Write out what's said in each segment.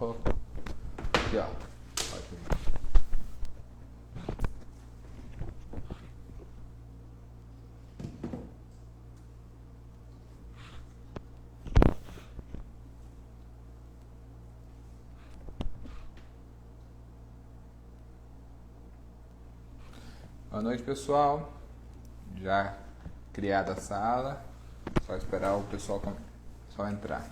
colocar aqui, ó. Boa noite, pessoal. Já criada a sala, só esperar o pessoal só entrar.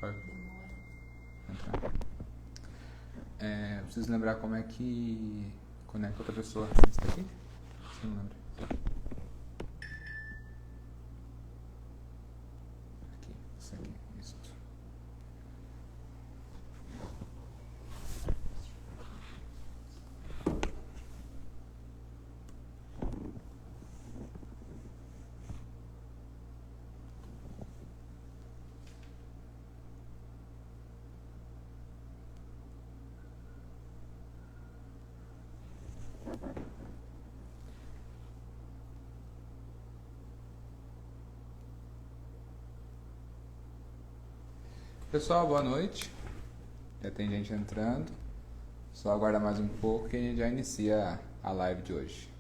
Pode entrar. Preciso lembrar como é que conecta outra pessoa. Isso daqui? Você não lembra? Aqui, isso aqui, isso. Pessoal, boa noite. Já tem gente entrando. Só aguarda mais um pouco que a gente já inicia a live de hoje.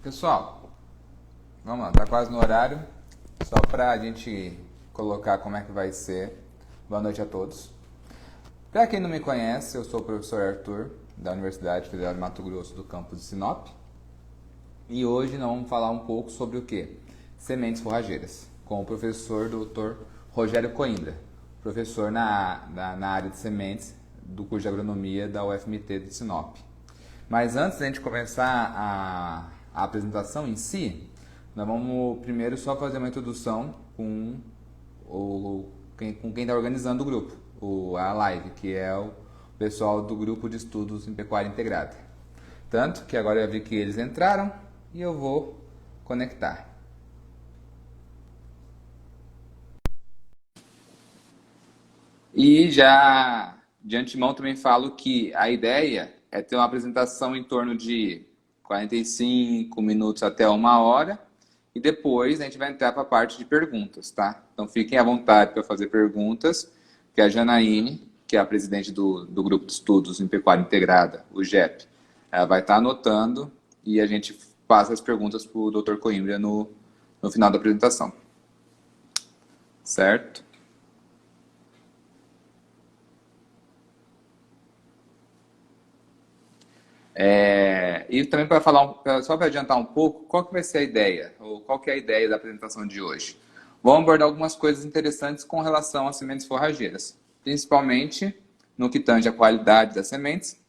Pessoal, vamos lá, tá quase no horário. Só pra gente colocar como é que vai ser. Boa noite a todos. Para quem não me conhece, eu sou o professor Arthur, da Universidade Federal de Mato Grosso, do campus de Sinop. E hoje nós vamos falar um pouco sobre o que? Sementes forrageiras, com o professor Dr. Rogério Coimbra, professor na área de sementes do curso de agronomia da UFMT de Sinop. Mas antes da gente começar a apresentação em si, nós vamos primeiro só fazer uma introdução com quem está organizando o grupo, a live, que é o pessoal do grupo de estudos em pecuária integrada. Tanto que agora eu vi que eles entraram e eu vou conectar. E já de antemão também falo que a ideia é ter uma apresentação em torno de 45 minutos até 1 hora e depois a gente vai entrar para a parte de perguntas, tá? Então fiquem à vontade para fazer perguntas, que a Janaíne, que é a presidente do Grupo de Estudos em Pecuária Integrada, o GEP, ela vai estar anotando e a gente passa as perguntas para o Dr. Coimbra no final da apresentação. Certo? E também para falar, só para adiantar um pouco, qual que vai ser a ideia, ou qual que é a ideia da apresentação de hoje? Vamos abordar algumas coisas interessantes com relação às sementes forrageiras, principalmente no que tange a qualidade das sementes,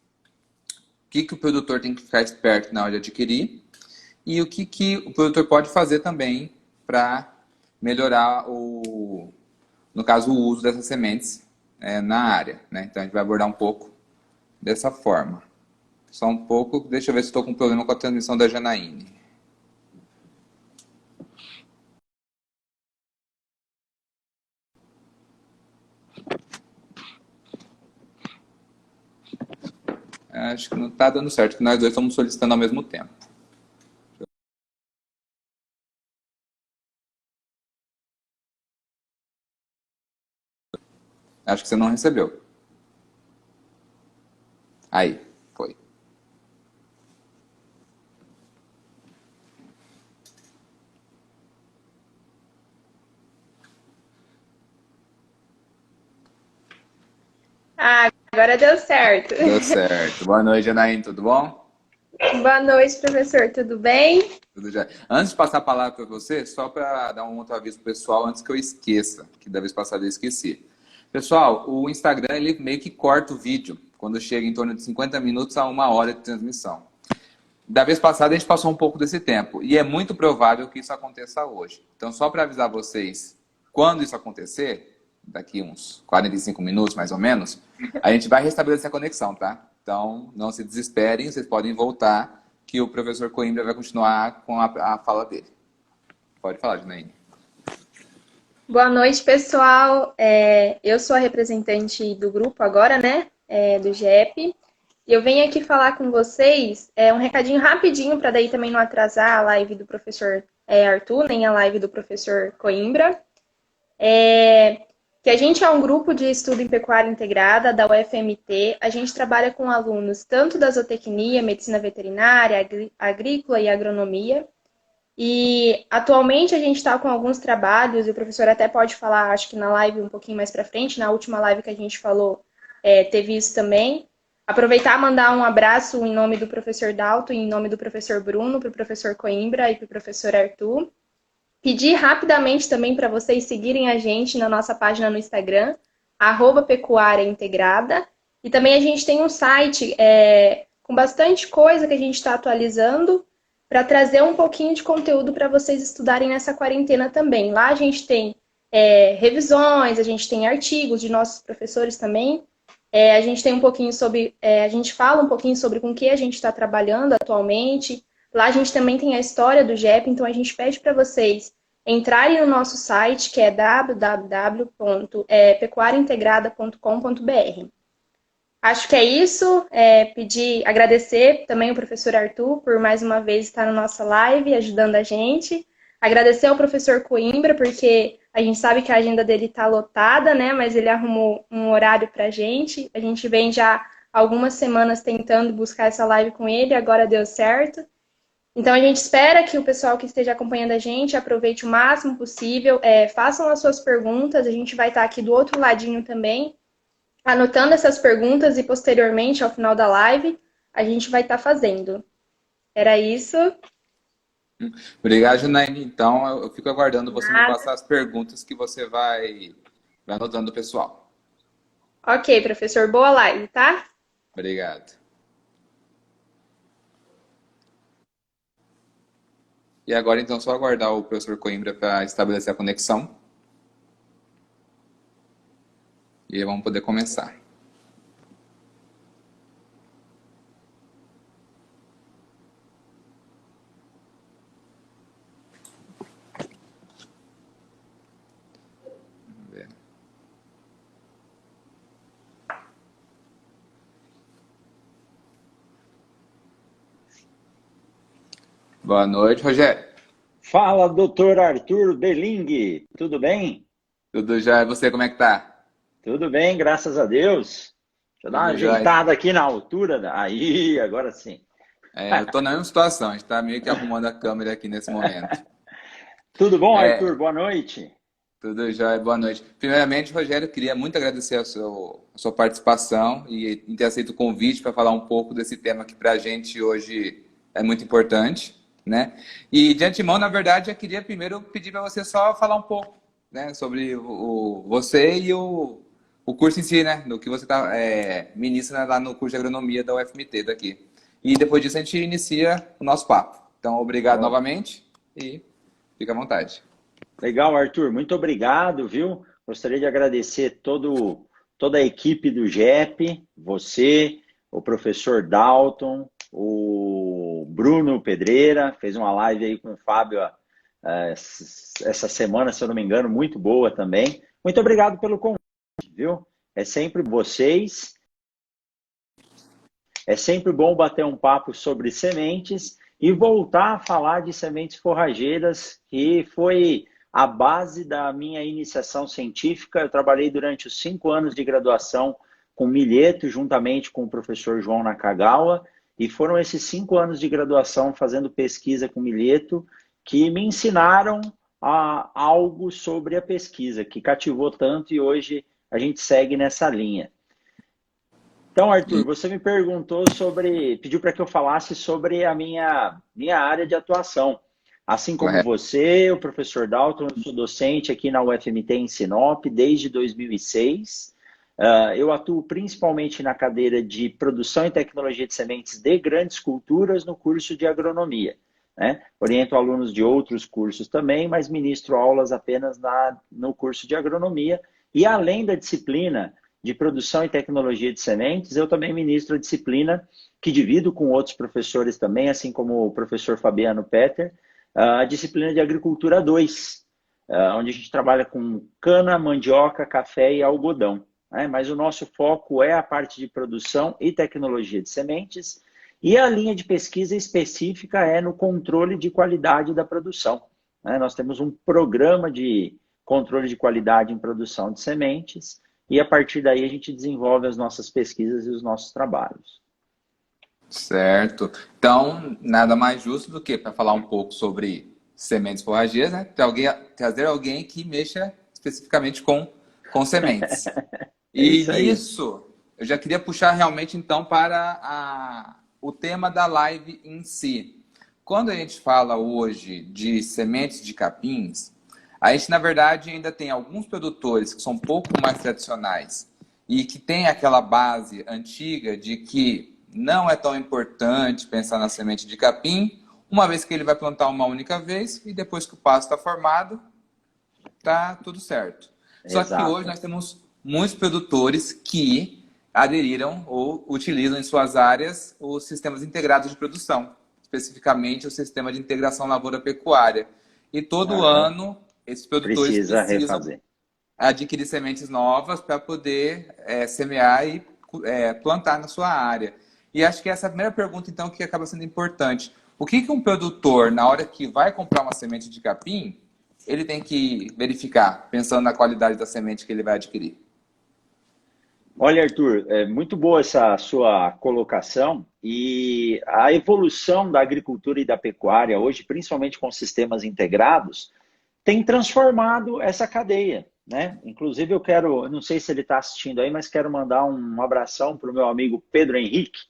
o que o produtor tem que ficar esperto na hora de adquirir, e o que o produtor pode fazer também para melhorar, no caso, o uso dessas sementes na área. Né? Então a gente vai abordar um pouco dessa forma. Só um pouco, deixa eu ver se estou com problema com a transmissão da Janaíne. Acho que não está dando certo, que nós dois estamos solicitando ao mesmo tempo. Acho que você não recebeu. Aí, foi. agora deu certo. Deu certo. Boa noite, Janaína, tudo bom? Boa noite, professor, tudo bem? Tudo já. Antes de passar a palavra para você, só para dar um outro aviso pro pessoal, antes que eu esqueça, que da vez passada eu esqueci. Pessoal, o Instagram ele meio que corta o vídeo quando chega em torno de 50 minutos a 1 hora de transmissão. Da vez passada a gente passou um pouco desse tempo e é muito provável que isso aconteça hoje. Então, só para avisar vocês, quando isso acontecer, daqui uns 45 minutos mais ou menos, a gente vai restabelecer a conexão, tá? Então, não se desesperem, vocês podem voltar, que o professor Coimbra vai continuar com a fala dele. Pode falar, Janaíne. Boa noite, pessoal. Eu sou a representante do grupo agora, né? Do GEP. E eu venho aqui falar com vocês um recadinho rapidinho para daí também não atrasar a live do professor Arthur, nem a live do professor Coimbra. Que a gente é um grupo de estudo em pecuária integrada da UFMT. A gente trabalha com alunos tanto da zootecnia, medicina veterinária, agrícola e agronomia. E atualmente a gente está com alguns trabalhos, e o professor até pode falar, acho que na live um pouquinho mais para frente, na última live que a gente falou, teve isso também. Aproveitar e mandar um abraço em nome do professor Dalton, em nome do professor Bruno, para o professor Coimbra e para o professor Arthur. Pedir rapidamente também para vocês seguirem a gente na nossa página no Instagram, @pecuária integrada. E também a gente tem um site com bastante coisa que a gente está atualizando para trazer um pouquinho de conteúdo para vocês estudarem nessa quarentena também. Lá a gente tem revisões, a gente tem artigos de nossos professores também. A gente tem um pouquinho sobre, a gente fala um pouquinho sobre com que a gente está trabalhando atualmente. Lá a gente também tem a história do GEP, então a gente pede para vocês entrarem no nosso site, que é www.pecuariaintegrada.com.br. Acho que é isso. Agradecer também ao professor Arthur por mais uma vez estar na nossa live, ajudando a gente. Agradecer ao professor Coimbra, porque a gente sabe que a agenda dele está lotada, né? Mas ele arrumou um horário para a gente. A gente vem já algumas semanas tentando buscar essa live com ele, agora deu certo. Então, a gente espera que o pessoal que esteja acompanhando a gente aproveite o máximo possível, façam as suas perguntas, a gente vai estar aqui do outro ladinho também, anotando essas perguntas e posteriormente, ao final da live, a gente vai estar fazendo. Era isso. Obrigado, Janaíne. Então, eu fico aguardando você me Nada. passar as perguntas que você vai anotando, pessoal. Ok, professor, boa live, tá? Obrigado. E agora, então, só aguardar o professor Coimbra para estabelecer a conexão. E aí vamos poder começar. Vamos ver. Boa noite, Rogério. Fala, doutor Arthur Berling, tudo bem? Tudo já? E você, como é que tá? Tudo bem, graças a Deus. Deixa eu dar uma Tudo já. ajeitada aqui na altura. Aí, agora sim. Eu tô na mesma situação, a gente tá meio que arrumando a câmera aqui nesse momento. Tudo bom, Arthur? Boa noite. Tudo já, boa noite. Primeiramente, Rogério, queria muito agradecer a sua participação e em ter aceito o convite para falar um pouco desse tema que para a gente hoje é muito importante, né? E de antemão, na verdade, eu queria primeiro pedir para você só falar um pouco, né, sobre você e o curso em si, né, do que você ministra lá no curso de agronomia da UFMT daqui. E depois disso a gente inicia o nosso papo. Então, obrigado novamente e fica à vontade. Legal, Arthur. Muito obrigado, viu? Gostaria de agradecer toda a equipe do GEP, você, o professor Dalton, o Bruno Pedreira, fez uma live aí com o Fábio essa semana, se eu não me engano, muito boa também. Muito obrigado pelo convite, viu? É sempre vocês. É sempre bom bater um papo sobre sementes e voltar a falar de sementes forrageiras, que foi a base da minha iniciação científica. Eu trabalhei durante os 5 anos de graduação com milheto, juntamente com o professor João Nakagawa, e foram esses 5 anos de graduação fazendo pesquisa com milheto que me ensinaram algo sobre a pesquisa, que cativou tanto e hoje a gente segue nessa linha. Então, Arthur, E, você me perguntou sobre, pediu para que eu falasse sobre a minha área de atuação. Assim como correto. você, o professor Dalton, eu sou docente aqui na UFMT em Sinop desde 2006. Eu atuo principalmente na cadeira de produção e tecnologia de sementes de grandes culturas no curso de agronomia, né? Oriento alunos de outros cursos também, mas ministro aulas apenas no curso de agronomia. E além da disciplina de produção e tecnologia de sementes, eu também ministro a disciplina que divido com outros professores também, assim como o professor Fabiano Petter, a disciplina de Agricultura 2, onde a gente trabalha com cana, mandioca, café e algodão, né? Mas o nosso foco é a parte de produção e tecnologia de sementes, e a linha de pesquisa específica é no controle de qualidade da produção, né? Nós temos um programa de controle de qualidade em produção de sementes, e a partir daí a gente desenvolve as nossas pesquisas e os nossos trabalhos. Certo. Então, nada mais justo do que para falar um pouco sobre sementes forrageiras, né? Trazer alguém que mexa especificamente com sementes. É E isso aí. nisso, eu já queria puxar realmente então para o tema da live em si. Quando a gente fala hoje de sementes de capins, a gente na verdade ainda tem alguns produtores que são um pouco mais tradicionais e que tem aquela base antiga de que não é tão importante pensar na semente de capim, uma vez que ele vai plantar uma única vez e depois que o pasto está formado, tá tudo certo. Só que hoje Exato. nós temos muitos produtores que aderiram ou utilizam em suas áreas os sistemas integrados de produção, especificamente o sistema de integração lavoura-pecuária. E todo Aham. ano esses produtores Precisa precisam refazer. adquirir sementes novas para poder semear e plantar na sua área. E acho que essa é a primeira pergunta, então, que acaba sendo importante. O que um produtor, na hora que vai comprar uma semente de capim, ele tem que verificar, pensando na qualidade da semente que ele vai adquirir? Olha, Arthur, é muito boa essa sua colocação e a evolução da agricultura e da pecuária hoje, principalmente com sistemas integrados, tem transformado essa cadeia, né? Inclusive eu não sei se ele está assistindo aí, mas quero mandar um abração para o meu amigo Pedro Henrique,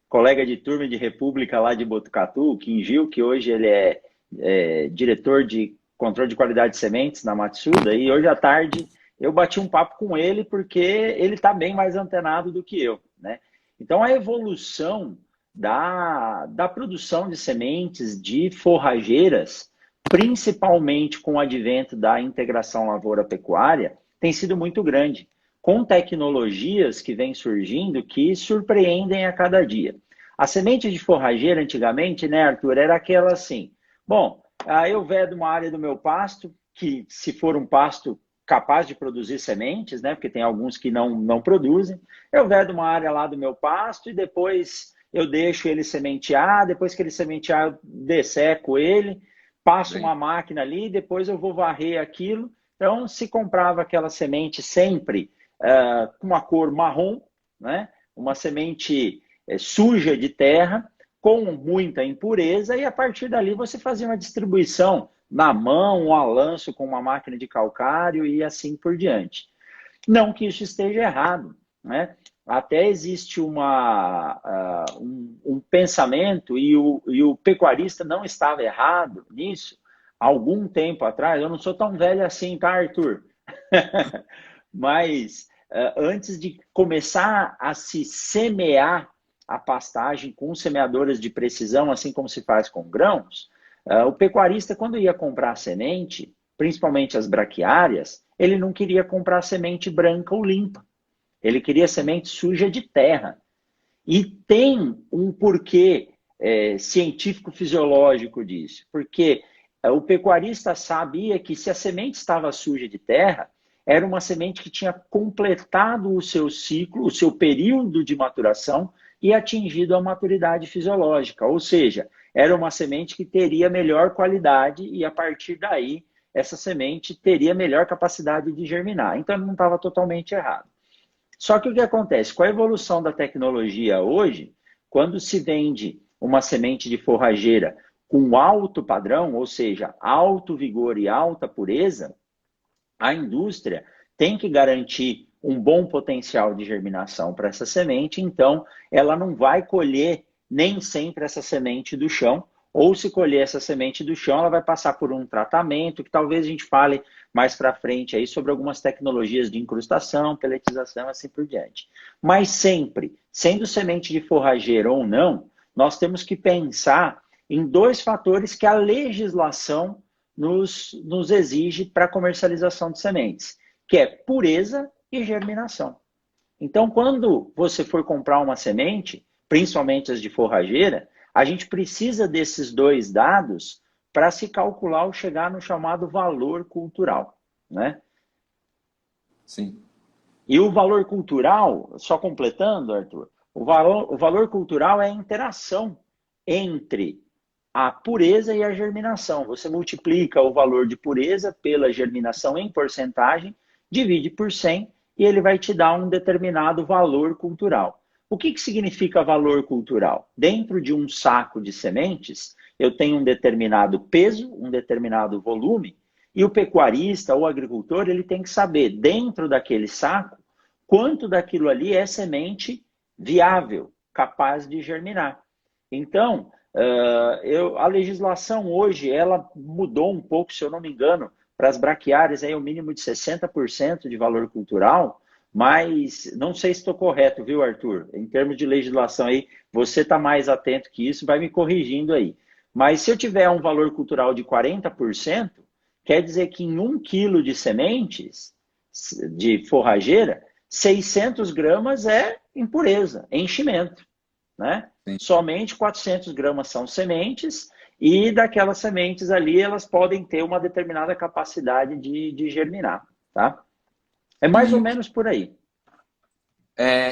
colega de turma de República lá de Botucatu, Quinjil, que hoje ele é diretor de controle de qualidade de sementes na Matsuda, e hoje à tarde eu bati um papo com ele porque ele está bem mais antenado do que eu, né? Então a evolução da produção de sementes de forrageiras, principalmente com o advento da integração lavoura-pecuária, tem sido muito grande, com tecnologias que vêm surgindo que surpreendem a cada dia. A semente de forrageira antigamente, né, Arthur, era aquela assim, bom, eu vedo uma área do meu pasto, que se for um pasto capaz de produzir sementes, né, porque tem alguns que não produzem, eu vedo uma área lá do meu pasto e depois eu deixo ele sementear, depois que ele sementear eu desseco ele, passo Bem, uma máquina ali, depois eu vou varrer aquilo. Então se comprava aquela semente sempre com uma cor marrom, né, uma semente suja de terra, com muita impureza, e a partir dali você fazia uma distribuição na mão, um alanço com uma máquina de calcário e assim por diante. Não que isso esteja errado, né? Até existe um pensamento, e o pecuarista não estava errado nisso, algum tempo atrás. Eu não sou tão velho assim, tá, Arthur? Mas antes de começar a se semear a pastagem com semeadoras de precisão, assim como se faz com grãos, o pecuarista, quando ia comprar semente, principalmente as braquiárias, ele não queria comprar semente branca ou limpa. Ele queria semente suja de terra. E tem um porquê científico-fisiológico disso. Porque o pecuarista sabia que se a semente estava suja de terra, era uma semente que tinha completado o seu ciclo, o seu período de maturação e atingido a maturidade fisiológica. Ou seja, era uma semente que teria melhor qualidade e, a partir daí, essa semente teria melhor capacidade de germinar. Então, não estava totalmente errado. Só que o que acontece? Com a evolução da tecnologia hoje, quando se vende uma semente de forrageira com alto padrão, ou seja, alto vigor e alta pureza, a indústria tem que garantir um bom potencial de germinação para essa semente, então ela não vai colher nem sempre essa semente do chão, ou se colher essa semente do chão, ela vai passar por um tratamento, que talvez a gente fale mais para frente aí sobre algumas tecnologias de incrustação, peletização, assim por diante. Mas sempre, sendo semente de forrageira ou não, nós temos que pensar em dois fatores que a legislação nos exige para a comercialização de sementes, que é pureza e germinação. Então, quando você for comprar uma semente, principalmente as de forrageira, a gente precisa desses dois dados para se calcular ou chegar no chamado valor cultural, né? Sim. E o valor cultural, só completando, Arthur, o valor cultural é a interação entre a pureza e a germinação. Você multiplica o valor de pureza pela germinação em porcentagem, divide por 100 e ele vai te dar um determinado valor cultural. O que significa valor cultural? Dentro de um saco de sementes, eu tenho um determinado peso, um determinado volume, e o pecuarista ou o agricultor ele tem que saber, dentro daquele saco, quanto daquilo ali é semente viável, capaz de germinar. Então, a legislação hoje, ela mudou um pouco, se eu não me engano, para as braquiárias, aí, o mínimo de 60% de valor cultural, mas não sei se estou correto, viu, Arthur? Em termos de legislação aí, você está mais atento que isso, vai me corrigindo aí. Mas se eu tiver um valor cultural de 40%, quer dizer que em 1 quilo de sementes de forrageira, 600 gramas é impureza, é enchimento, né? Sim. Somente 400 gramas são sementes e daquelas sementes ali, elas podem ter uma determinada capacidade de germinar, tá? É mais ou menos por aí.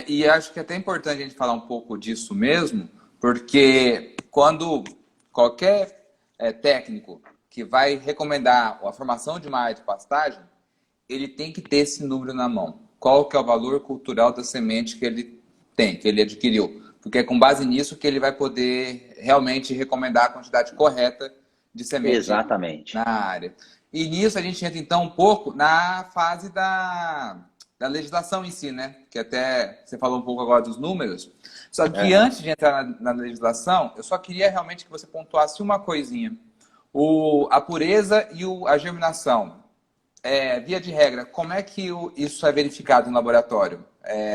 E acho que é até importante a gente falar um pouco disso mesmo, porque quando qualquer técnico que vai recomendar a formação de uma área de pastagem, ele tem que ter esse número na mão. Qual que é o valor cultural da semente que ele tem, que ele adquiriu. Porque é com base nisso que ele vai poder realmente recomendar a quantidade correta de semente Exatamente. na área. E nisso a gente entra então um pouco na fase da legislação em si, né? Que até você falou um pouco agora dos números. Só que antes de entrar na legislação, eu só queria realmente que você pontuasse uma coisinha. A pureza e a germinação. Via de regra, como é que isso é verificado no laboratório?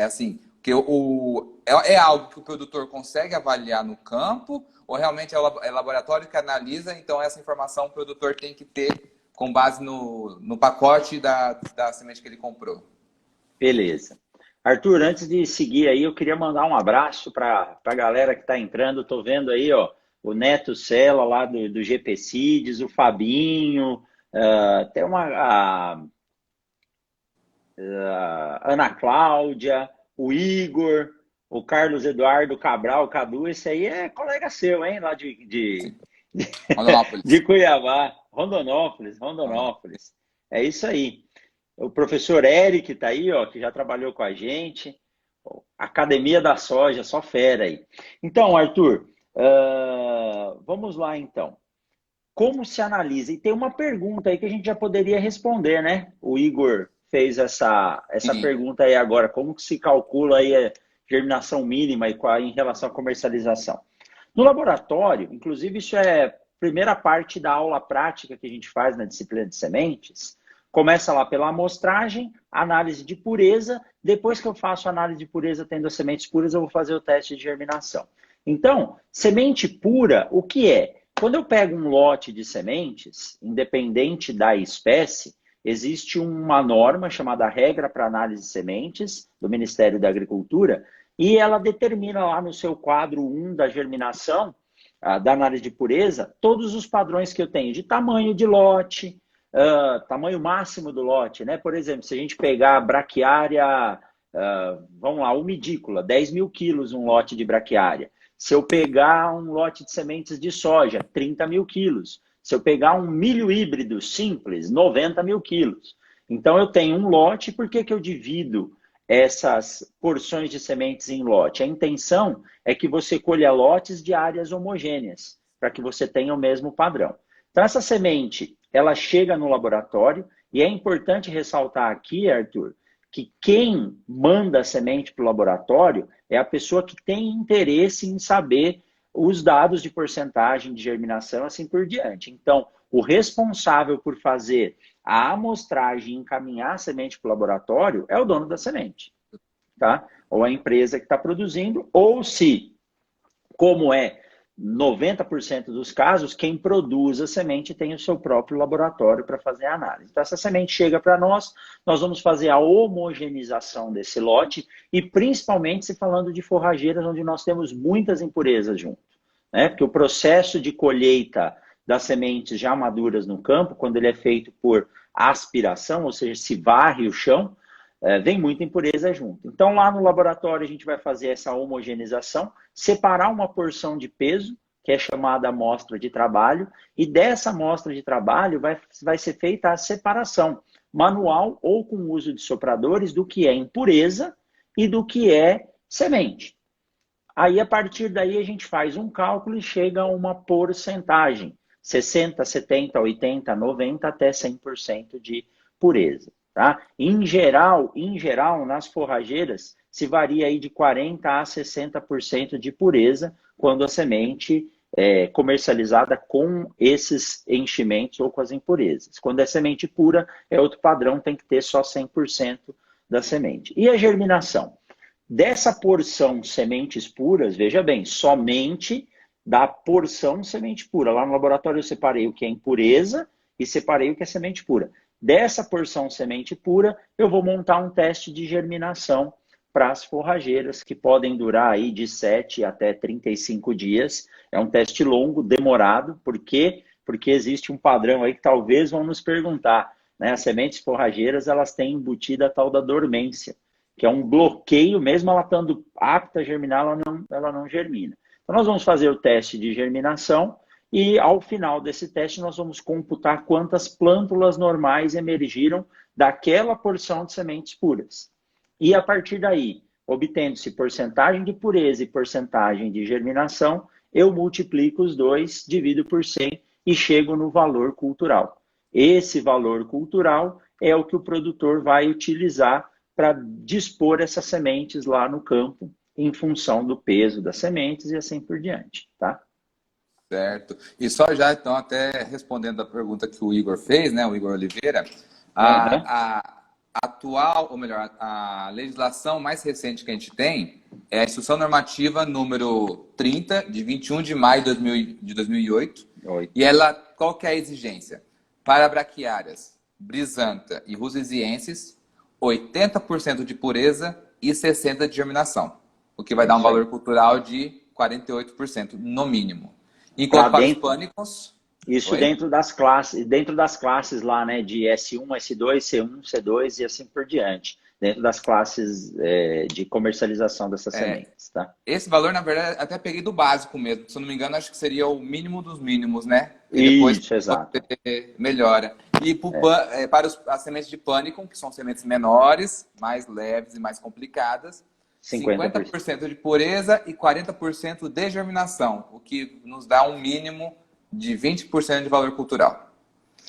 Assim, que é algo que o produtor consegue avaliar no campo ou realmente é o laboratório que analisa, então essa informação o produtor tem que ter com base no pacote da semente que ele comprou? Beleza. Arthur, antes de seguir aí, eu queria mandar um abraço para a galera que está entrando. Estou vendo aí, ó, o Neto Sela lá do GP Cides, o Fabinho, tem a Ana Cláudia, o Igor, o Carlos Eduardo Cabral, o Cadu, esse aí é colega seu, hein? Lá de Rondonópolis. de Cuiabá, Rondonópolis. É isso aí. O professor Eric está aí, ó, que já trabalhou com a gente. Academia da Soja, só fera aí. Então, Arthur, vamos lá então. Como se analisa? E tem uma pergunta aí que a gente já poderia responder, né? O Igor fez essa pergunta aí agora. Como que se calcula aí a germinação mínima em relação à comercialização? No laboratório, inclusive isso é a primeira parte da aula prática que a gente faz na disciplina de sementes. Começa lá pela amostragem, análise de pureza. Depois que eu faço a análise de pureza tendo as sementes puras, eu vou fazer o teste de germinação. Então, semente pura, o que é? Quando eu pego um lote de sementes, independente da espécie, existe uma norma chamada Regra para Análise de Sementes, do Ministério da Agricultura, e ela determina lá no seu quadro 1 da germinação, da análise de pureza, todos os padrões que eu tenho de tamanho de lote, tamanho máximo do lote, né? Por exemplo, se a gente pegar a braquiária, vamos lá, umidícola, 10 mil quilos um lote de braquiária. Se eu pegar um lote de sementes de soja, 30 mil quilos. Se eu pegar um milho híbrido simples, 90 mil quilos. Então eu tenho um lote, por que eu divido essas porções de sementes em lote? A intenção é que você colha lotes de áreas homogêneas, para que você tenha o mesmo padrão. Então essa semente, ela chega no laboratório, e é importante ressaltar aqui, Arthur, que quem manda a semente para o laboratório é a pessoa que tem interesse em saber os dados de porcentagem de germinação, assim por diante. Então, o responsável por fazer a amostragem e encaminhar a semente para o laboratório é o dono da semente, tá? Ou a empresa que está produzindo, ou se, como é 90% dos casos, quem produz a semente tem o seu próprio laboratório para fazer a análise. Então, essa semente chega para nós, nós vamos fazer a homogeneização desse lote, e principalmente se falando de forrageiras, onde nós temos muitas impurezas junto, né? Porque o processo de colheita das sementes já maduras no campo, quando ele é feito por aspiração, ou seja, se varre o chão, vem muita impureza junto. Então, lá no laboratório, a gente vai fazer essa homogeneização, separar uma porção de peso, que é chamada amostra de trabalho, e dessa amostra de trabalho vai ser feita a separação manual ou com o uso de sopradores do que é impureza e do que é semente. Aí, a partir daí, a gente faz um cálculo e chega a uma porcentagem, 60, 70, 80, 90, até 100% de pureza. Tá? Em geral, nas forrageiras, se varia aí de 40% a 60% de pureza quando a semente é comercializada com esses enchimentos ou com as impurezas. Quando é semente pura, é outro padrão, tem que ter só 100% da semente. E a germinação? Dessa porção sementes puras, veja bem, somente da porção semente pura. Lá no laboratório eu separei o que é impureza e separei o que é semente pura. Dessa porção semente pura, eu vou montar um teste de germinação para as forrageiras, que podem durar aí de 7 até 35 dias. É um teste longo, demorado. Por quê? Porque existe um padrão aí que talvez vão nos perguntar, né? As sementes forrageiras, elas têm embutida a tal da dormência, que é um bloqueio, mesmo ela estando apta a germinar, ela não germina. Então, nós vamos fazer o teste de germinação e, ao final desse teste, nós vamos computar quantas plântulas normais emergiram daquela porção de sementes puras. E, a partir daí, obtendo-se porcentagem de pureza e porcentagem de germinação, eu multiplico os dois, divido por 100 e chego no valor cultural. Esse valor cultural é o que o produtor vai utilizar para dispor essas sementes lá no campo, em função do peso das sementes e assim por diante, tá? Certo. E só já, então, até respondendo a pergunta que o Igor fez, né, o Igor Oliveira, Uhum. a atual, ou melhor, a legislação mais recente que a gente tem é a Instrução Normativa número 30, de 21 de maio de 2008. Oi. E ela, qual que é a exigência? Para braquiárias, brisanta e rusesienses, 80% de pureza e 60% de germinação, o que vai dar um valor cultural de 48%, no mínimo. Enquanto para os pânicos... Isso. Oi? dentro das classes lá, né, de S1, S2, C1, C2 e assim por diante. Dentro das classes de comercialização dessas sementes, tá? Esse valor, na verdade, até peguei do básico mesmo. Se eu não me engano, acho que seria o mínimo dos mínimos, né? E depois Isso, exato. melhora. E para as sementes de pânico, que são sementes menores, mais leves e mais complicadas, 50% de pureza e 40% de germinação, o que nos dá um mínimo de 20% de valor cultural.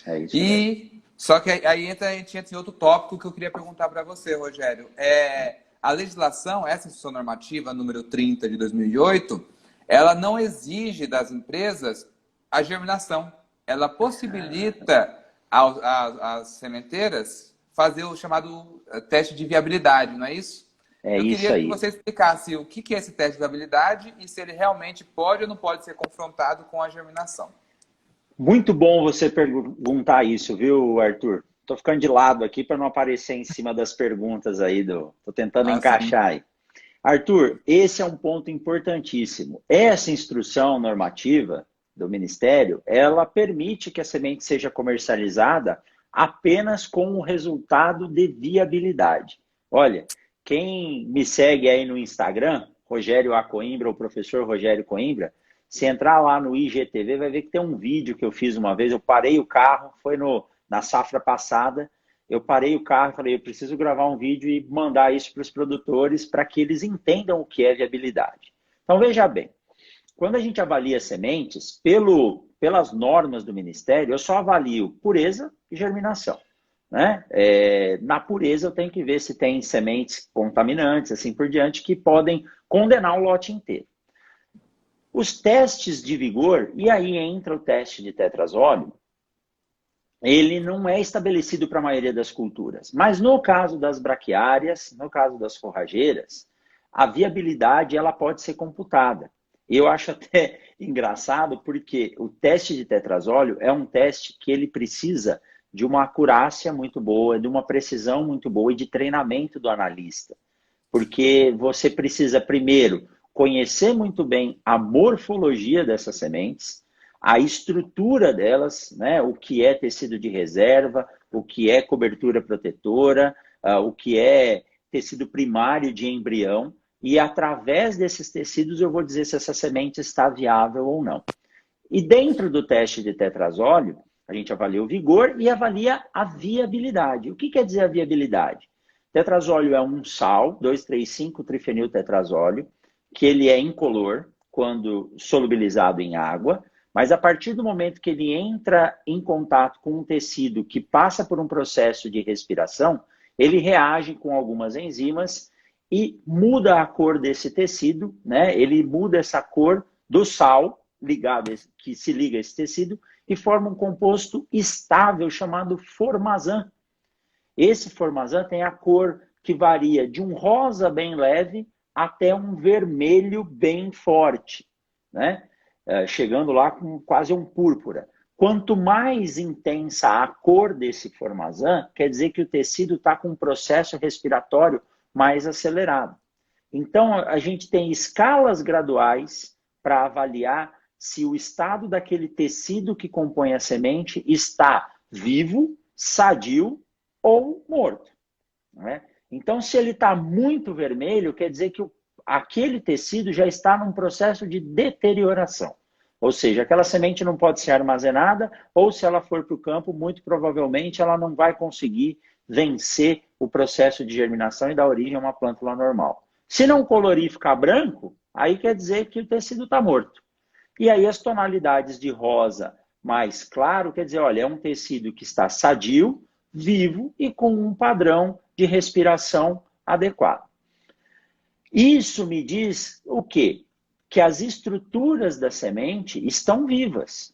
É isso mesmo. Só que aí a gente entra em outro tópico que eu queria perguntar para você, Rogério. A legislação, essa instrução normativa número 30 de 2008, ela não exige das empresas a germinação. Ela possibilita às sementeiras fazer o chamado teste de viabilidade, não é isso? Eu queria que você explicasse o que é esse teste de viabilidade e se ele realmente pode ou não pode ser confrontado com a germinação. Muito bom você perguntar isso, viu, Arthur? Estou ficando de lado aqui para não aparecer em cima das perguntas aí. Estou tentando encaixar aí. Arthur, esse é um ponto importantíssimo. Essa instrução normativa do Ministério, ela permite que a semente seja comercializada apenas com o resultado de viabilidade. Olha, quem me segue aí no Instagram, Rogério A. Coimbra, o professor Rogério Coimbra, se entrar lá no IGTV, vai ver que tem um vídeo que eu fiz uma vez. Eu parei o carro, foi na safra passada. Eu parei o carro e falei, eu preciso gravar um vídeo e mandar isso para os produtores para que eles entendam o que é viabilidade. Então, veja bem, quando a gente avalia sementes, pelas normas do Ministério, eu só avalio pureza e germinação. né? Na pureza eu tenho que ver se tem sementes contaminantes, assim por diante, que podem condenar o lote inteiro. Os testes de vigor, e aí entra o teste de tetrazóleo, ele não é estabelecido para a maioria das culturas. Mas no caso das braquiárias, no caso das forrageiras, a viabilidade ela pode ser computada. Eu acho até engraçado porque o teste de tetrazóleo é um teste que ele precisa de uma acurácia muito boa, de uma precisão muito boa e de treinamento do analista. Porque você precisa, primeiro, conhecer muito bem a morfologia dessas sementes, a estrutura delas, né? O que é tecido de reserva, o que é cobertura protetora, o que é tecido primário de embrião, e através desses tecidos eu vou dizer se essa semente está viável ou não. E dentro do teste de tetrazóleo, a gente avalia o vigor e avalia a viabilidade. O que quer dizer a viabilidade? Tetrazóleo é um sal, 2,3,5-trifeniltetrazóleo, que ele é incolor quando solubilizado em água, mas a partir do momento que ele entra em contato com um tecido que passa por um processo de respiração, ele reage com algumas enzimas e muda a cor desse tecido, né? Ele muda essa cor do sal ligado, que se liga a esse tecido e forma um composto estável chamado formazan. Esse formazan tem a cor que varia de um rosa bem leve até um vermelho bem forte, né? Chegando lá com quase um púrpura. Quanto mais intensa a cor desse formazan, quer dizer que o tecido está com um processo respiratório mais acelerado. Então, a gente tem escalas graduais para avaliar se o estado daquele tecido que compõe a semente está vivo, sadio ou morto. Né? Então, se ele está muito vermelho, quer dizer que aquele tecido já está num processo de deterioração. Ou seja, aquela semente não pode ser armazenada, ou se ela for para o campo, muito provavelmente ela não vai conseguir vencer o processo de germinação e dar origem a uma plântula normal. Se não colorir e ficar branco, aí quer dizer que o tecido está morto. E aí as tonalidades de rosa mais claro, quer dizer, olha, é um tecido que está sadio, vivo e com um padrão de respiração adequado. Isso me diz o quê? Que as estruturas da semente estão vivas.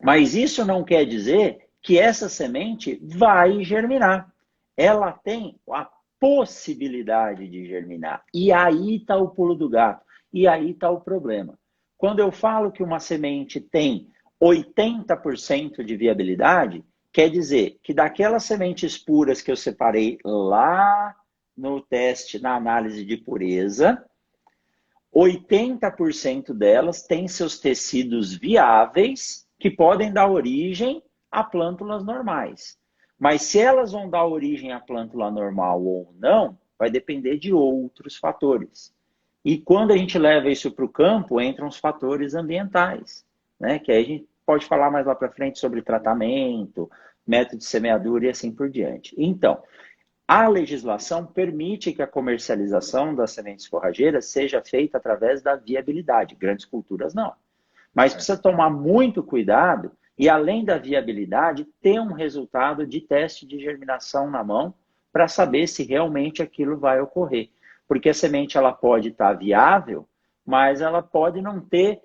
Mas isso não quer dizer que essa semente vai germinar. Ela tem a possibilidade de germinar. E aí está o pulo do gato. E aí está o problema. Quando eu falo que uma semente tem 80% de viabilidade, quer dizer que daquelas sementes puras que eu separei lá no teste, na análise de pureza, 80% delas têm seus tecidos viáveis que podem dar origem a plântulas normais. Mas se elas vão dar origem à plântula normal ou não, vai depender de outros fatores. E quando a gente leva isso para o campo, entram os fatores ambientais, né? Que aí a gente pode falar mais lá para frente sobre tratamento, método de semeadura e assim por diante. Então, a legislação permite que a comercialização das sementes forrageiras seja feita através da viabilidade. Grandes culturas não. Mas precisa tomar muito cuidado e, além da viabilidade, ter um resultado de teste de germinação na mão para saber se realmente aquilo vai ocorrer. Porque a semente ela pode estar viável, mas ela pode não ter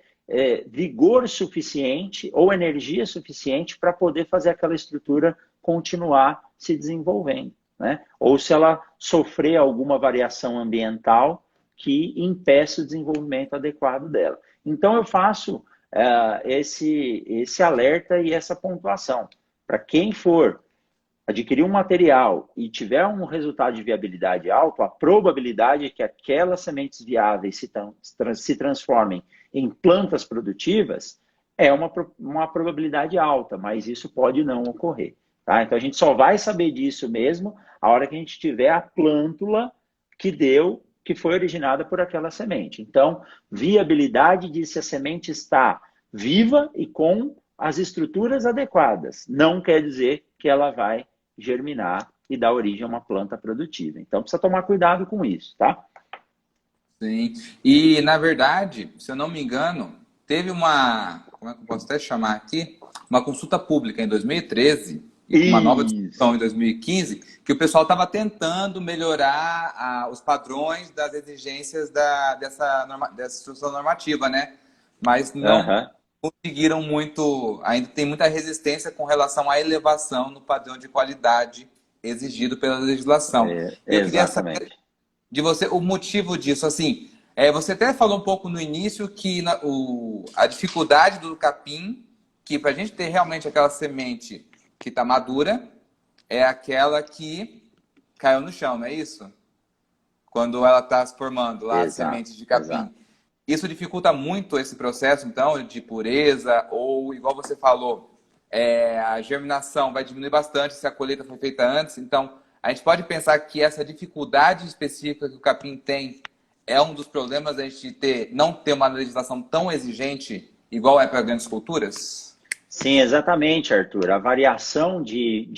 vigor suficiente ou energia suficiente para poder fazer aquela estrutura continuar se desenvolvendo. Né? Ou se ela sofrer alguma variação ambiental que impeça o desenvolvimento adequado dela. Então eu faço esse alerta e essa pontuação. Para quem for adquirir um material e tiver um resultado de viabilidade alto, a probabilidade que aquelas sementes viáveis se transformem em plantas produtivas é uma probabilidade alta, mas isso pode não ocorrer. Tá? Então a gente só vai saber disso mesmo a hora que a gente tiver a plântula que foi originada por aquela semente. Então, viabilidade diz se a semente está viva e com as estruturas adequadas. Não quer dizer que ela vai germinar e dar origem a uma planta produtiva. Então, precisa tomar cuidado com isso, tá? Sim. E, na verdade, se eu não me engano, teve uma, como é que eu posso até chamar aqui? Uma consulta pública em 2013, e uma nova discussão em 2015, que o pessoal estava tentando melhorar os padrões das exigências dessa instrução normativa, né? Mas não Aham, conseguiram muito, ainda tem muita resistência com relação à elevação no padrão de qualidade exigido pela legislação. Eu queria saber exatamente. de você o motivo disso. Assim, você até falou um pouco no início que a dificuldade do capim, que para a gente ter realmente aquela semente que está madura, é aquela que caiu no chão, não é isso? Quando ela está se formando lá, as Exato, sementes de exato. capim. Isso dificulta muito esse processo, então, de pureza, ou, igual você falou, a germinação vai diminuir bastante se a colheita foi feita antes. Então, a gente pode pensar que essa dificuldade específica que o capim tem é um dos problemas da gente não ter uma legislação tão exigente, igual é para grandes culturas? Sim, exatamente, Arthur. A variação de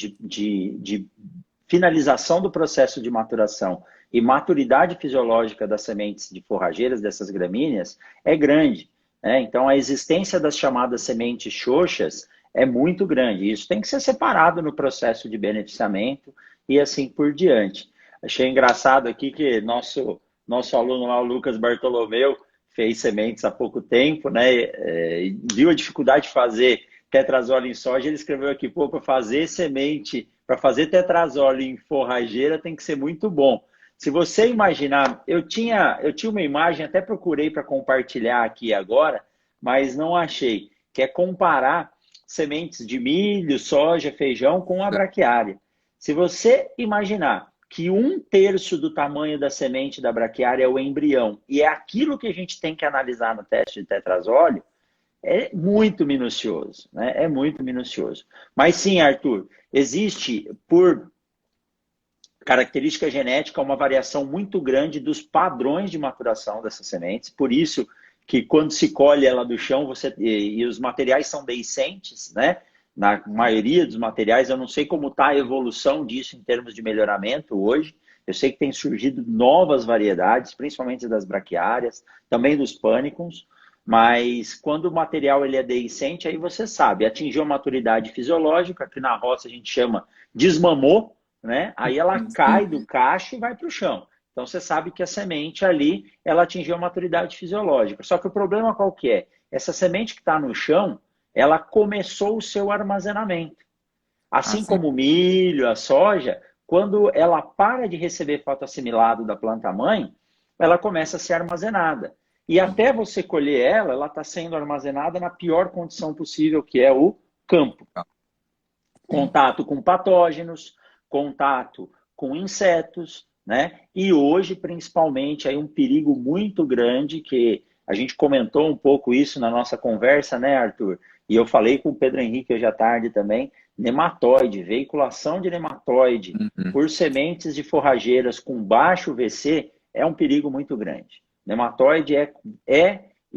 finalização do processo de maturação e maturidade fisiológica das sementes de forrageiras, dessas gramíneas, é grande, né? Então, a existência das chamadas sementes xoxas é muito grande. Isso tem que ser separado no processo de beneficiamento e assim por diante. Achei engraçado aqui que nosso aluno lá, o Lucas Bartolomeu, fez sementes há pouco tempo, né? E viu a dificuldade de fazer tetrazole em soja, ele escreveu aqui, pô, para fazer semente, para fazer tetrazole em forrageira tem que ser muito bom. Se você imaginar, eu tinha uma imagem, até procurei para compartilhar aqui agora, mas não achei, que é comparar sementes de milho, soja, feijão com a braquiária. Se você imaginar que 1/3 do tamanho da semente da braquiária é o embrião, e é aquilo que a gente tem que analisar no teste de tetrazóleo, é muito minucioso, né? É muito minucioso. Mas sim, Arthur, existe, por característica genética, uma variação muito grande dos padrões de maturação dessas sementes. Por isso que quando se colhe ela do chão, e os materiais são deiscentes, né? Na maioria dos materiais, eu não sei como está a evolução disso em termos de melhoramento hoje. Eu sei que tem surgido novas variedades, principalmente das braquiárias, também dos pânicos. Mas quando o material ele é deiscente, aí você sabe, atingiu a maturidade fisiológica, que na roça a gente chama desmamou, né? Aí ela cai do cacho e vai para o chão. Então você sabe que a semente ali, ela atingiu a maturidade fisiológica. Só que o problema qual que é? Essa semente que está no chão, ela começou o seu armazenamento. Assim Assim, como o milho, a soja, quando ela para de receber fotoassimilado da planta-mãe, ela começa a ser armazenada. E até você colher ela está sendo armazenada na pior condição possível, que é o campo. sim. Contato com patógenos, contato com insetos, né? E hoje, principalmente, aí um perigo muito grande, que a gente comentou um pouco isso na nossa conversa, né, Arthur? E eu falei com o Pedro Henrique hoje à tarde também, nematóide, veiculação de nematóide Uhum. por sementes de forrageiras com baixo VC é um perigo muito grande. Nematóide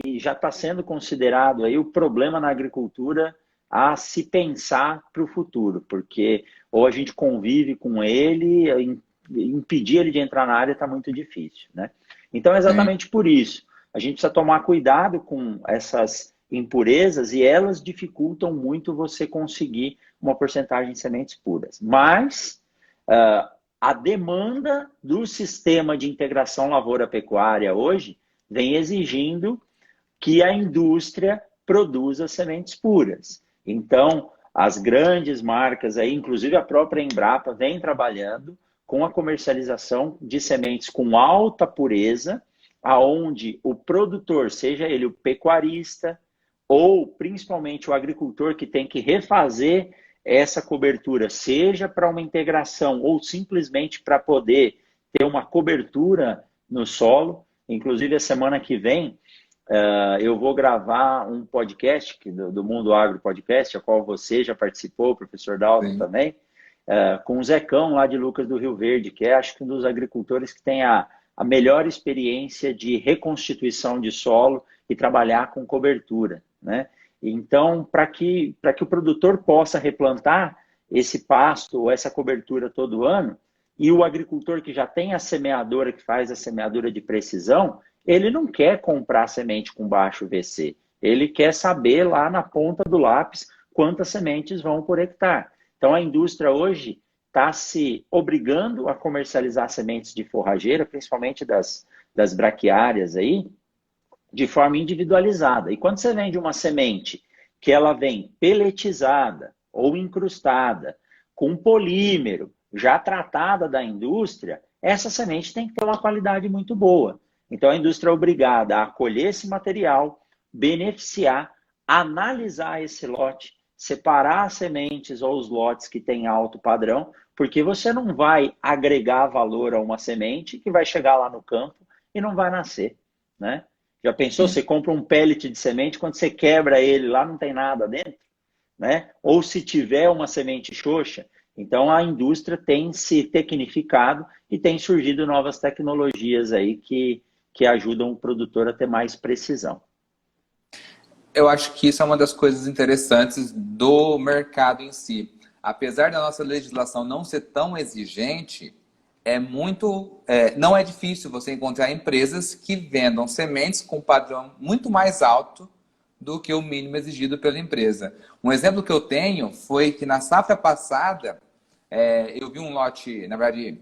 e já está sendo considerado aí o problema na agricultura a se pensar para o futuro, porque ou a gente convive com ele, impedir ele de entrar na área está muito difícil, né? Então é Sim. exatamente por isso. A gente precisa tomar cuidado com essas impurezas e elas dificultam muito você conseguir uma porcentagem de sementes puras. Mas a demanda do sistema de integração lavoura-pecuária hoje vem exigindo que a indústria produza sementes puras. Então, as grandes marcas, aí, inclusive a própria Embrapa, vem trabalhando com a comercialização de sementes com alta pureza, aonde o produtor, seja ele o pecuarista ou principalmente o agricultor que tem que refazer essa cobertura, seja para uma integração ou simplesmente para poder ter uma cobertura no solo. Inclusive, a semana que vem, eu vou gravar um podcast do Mundo Agro Podcast, a qual você já participou, o professor Dalton Sim. também, com o Zecão lá de Lucas do Rio Verde, que é, acho que um dos agricultores que tem a melhor experiência de reconstituição de solo e trabalhar com cobertura, né? Então, para que o produtor possa replantar esse pasto ou essa cobertura todo ano, e o agricultor que já tem a semeadora, que faz a semeadura de precisão, ele não quer comprar semente com baixo VC. Ele quer saber lá na ponta do lápis quantas sementes vão por hectare. Então, a indústria hoje, está se obrigando a comercializar sementes de forrageira, principalmente das braquiárias aí, de forma individualizada. E quando você vende uma semente que ela vem peletizada ou incrustada, com polímero, já tratada da indústria, essa semente tem que ter uma qualidade muito boa. Então a indústria é obrigada a acolher esse material, beneficiar, analisar esse lote, separar as sementes ou os lotes que têm alto padrão, porque você não vai agregar valor a uma semente que vai chegar lá no campo e não vai nascer, né? Já pensou? Você compra um pellet de semente, quando você quebra ele lá não tem nada dentro, né? Ou se tiver uma semente xoxa. Então a indústria tem se tecnificado e tem surgido novas tecnologias aí que ajudam o produtor a ter mais precisão. Eu acho que isso é uma das coisas interessantes do mercado em si. Apesar da nossa legislação não ser tão exigente, não é difícil você encontrar empresas que vendam sementes com padrão muito mais alto do que o mínimo exigido pela empresa. Um exemplo que eu tenho foi que na safra passada, eu vi um lote, na verdade,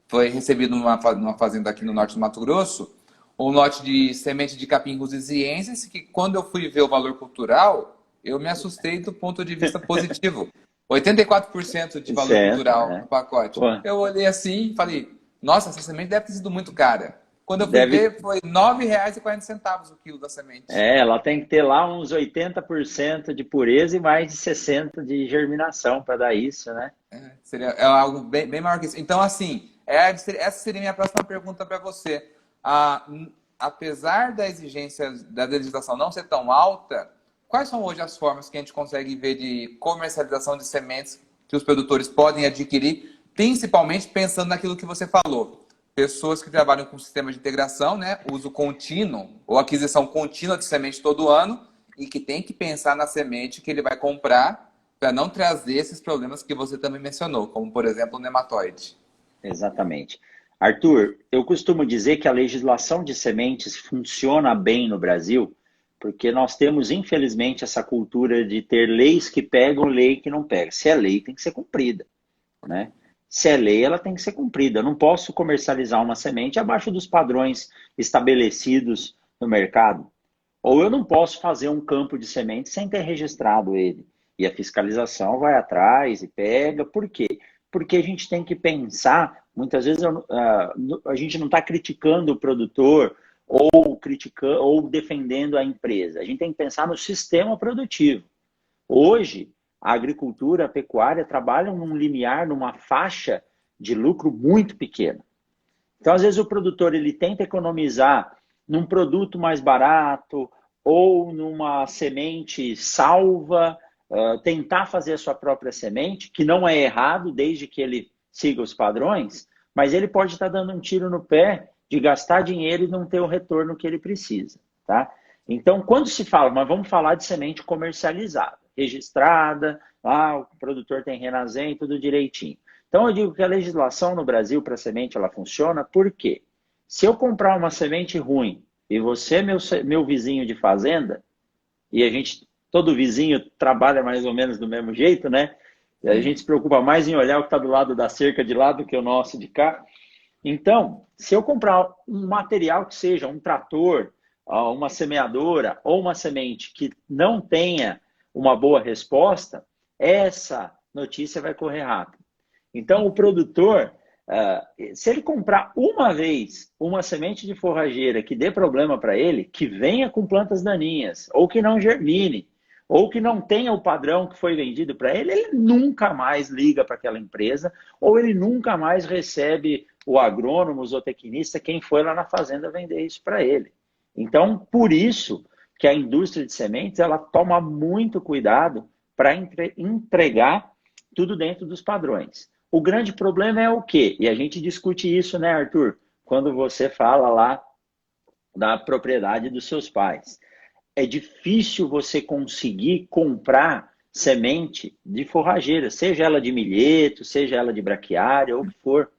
foi recebido numa fazenda aqui no norte do Mato Grosso, um lote de semente de capim rusiziensis, que quando eu fui ver o valor cultural, eu me assustei do ponto de vista positivo. 84% de valor cultural no pacote. Pô. Eu olhei assim e falei, nossa, essa semente deve ter sido muito cara. Quando eu fui ver, foi R$ 9,40 o quilo da semente. Ela tem que ter lá uns 80% de pureza e mais de 60% de germinação para dar isso, né? Seria algo bem maior que isso. Então, assim, essa seria a minha próxima pergunta para você. Apesar da exigência da legislação não ser tão alta, quais são hoje as formas que a gente consegue ver de comercialização de sementes que os produtores podem adquirir, principalmente pensando naquilo que você falou? Pessoas que trabalham com sistemas de integração, né, uso contínuo ou aquisição contínua de semente todo ano e que tem que pensar na semente que ele vai comprar para não trazer esses problemas que você também mencionou, como, por exemplo, o nematóide. Exatamente. Arthur, eu costumo dizer que a legislação de sementes funciona bem no Brasil porque nós temos, infelizmente, essa cultura de ter leis que pegam, lei que não pega. Se é lei, tem que ser cumprida, né? Se é lei, ela tem que ser cumprida. Eu não posso comercializar uma semente abaixo dos padrões estabelecidos no mercado. Ou eu não posso fazer um campo de semente sem ter registrado ele. E a fiscalização vai atrás e pega. Por quê? Porque a gente tem que pensar, muitas vezes a gente não está criticando o produtor ou criticando ou defendendo a empresa. A gente tem que pensar no sistema produtivo. Hoje, a agricultura, a pecuária trabalham num limiar, numa faixa de lucro muito pequena. Então, às vezes, o produtor ele tenta economizar num produto mais barato ou numa semente salva, tentar fazer a sua própria semente, que não é errado desde que ele siga os padrões, mas ele pode estar dando um tiro no pé de gastar dinheiro e não ter o retorno que ele precisa, tá? Então, quando se fala, mas vamos falar de semente comercializada, registrada, o produtor tem Renasem, tudo direitinho. Então, eu digo que a legislação no Brasil para semente, ela funciona, por quê? Se eu comprar uma semente ruim e você é meu vizinho de fazenda, e todo vizinho trabalha mais ou menos do mesmo jeito, né? A gente se preocupa mais em olhar o que está do lado da cerca de lá do que o nosso de cá. Então, se eu comprar um material que seja um trator, uma semeadora ou uma semente que não tenha uma boa resposta, essa notícia vai correr rápido. Então, o produtor, se ele comprar uma vez uma semente de forrageira que dê problema para ele, que venha com plantas daninhas, ou que não germine, ou que não tenha o padrão que foi vendido para ele, ele nunca mais liga para aquela empresa, ou ele nunca mais recebe o agrônomo, o zootecnista, quem foi lá na fazenda vender isso para ele. Então, por isso que a indústria de sementes, ela toma muito cuidado para entregar tudo dentro dos padrões. O grande problema é o quê? E a gente discute isso, né, Arthur? Quando você fala lá da propriedade dos seus pais. É difícil você conseguir comprar semente de forrageira, seja ela de milheto, seja ela de braquiária, ou o que for,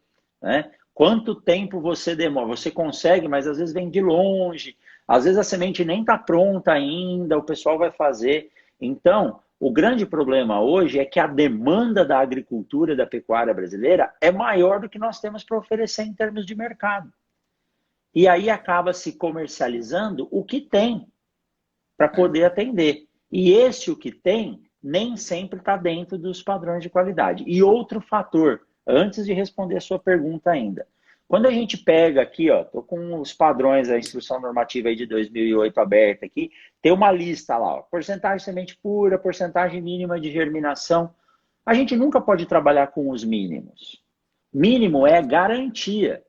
né? Quanto tempo você demora? Você consegue, mas às vezes vem de longe, às vezes a semente nem está pronta ainda, o pessoal vai fazer. Então, O grande problema hoje é que a demanda da agricultura e da pecuária brasileira é maior do que nós temos para oferecer em termos de mercado. E aí acaba se comercializando o que tem para poder atender. E esse o que tem nem sempre está dentro dos padrões de qualidade. E outro fator, antes de responder a sua pergunta ainda. Quando a gente pega aqui, ó, estou com os padrões da instrução normativa aí de 2008 aberta aqui, tem uma lista lá, ó, porcentagem de semente pura, porcentagem mínima de germinação. A gente nunca pode trabalhar com os mínimos. Mínimo é garantia.